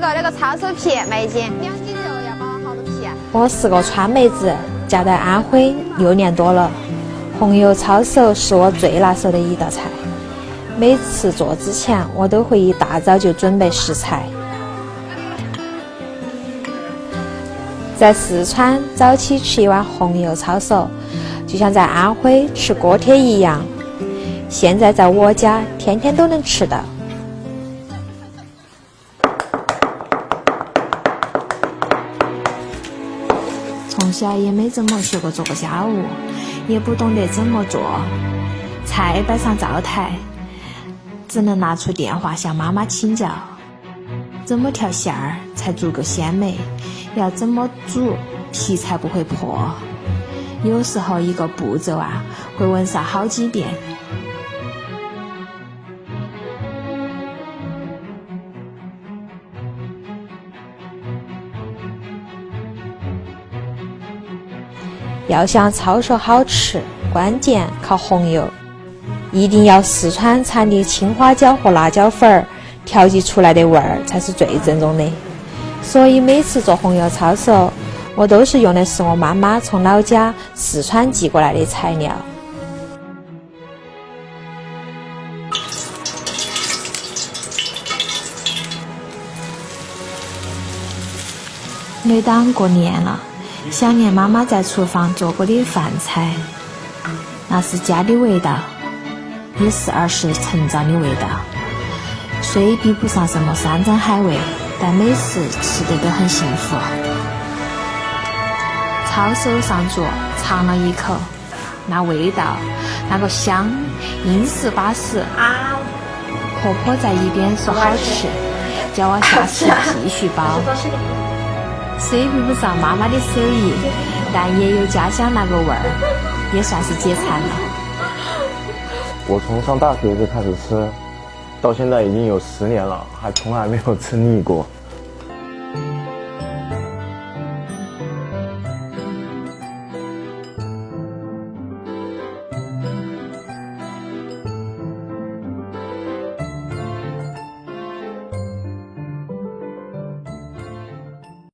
那个抄手皮卖一斤，2斤肉要包好多皮啊？我是个川妹子，嫁在安徽6年多了。红油抄手是我最拿手的一道菜，每次做之前我都会一大早就准备食材。在四川早起吃一碗红油抄手，就像在安徽吃锅贴一样，现在在我家天天都能吃到。从小也没怎么学过做过家务，也不懂得怎么做，菜摆上灶台，只能拿出电话向妈妈请教，怎么调馅儿才足够鲜美，要怎么煮皮才不会破，有时候一个步骤啊会问上好几遍。要想抄手好吃，关键靠红油，一定要四川产地青花椒和辣椒粉儿调剂出来的味儿才是最正宗的。所以每次做红油抄手，我都是用的是我妈妈从老家四川寄过来的材料。每当过年了，想念妈妈在厨房做过的饭菜，那是家的味道，也是儿时成长的味道。虽比不上什么山珍海味，但每次吃的都很幸福。抄手上桌，尝了一口，那味道，那个香，硬实巴适啊！婆婆在一边说好吃，叫我下次继续包。虽比不上妈妈的手艺，但也有家乡那个味儿，也算是解馋了。我从上大学就开始吃，到现在已经有10年了，还从来没有吃腻过。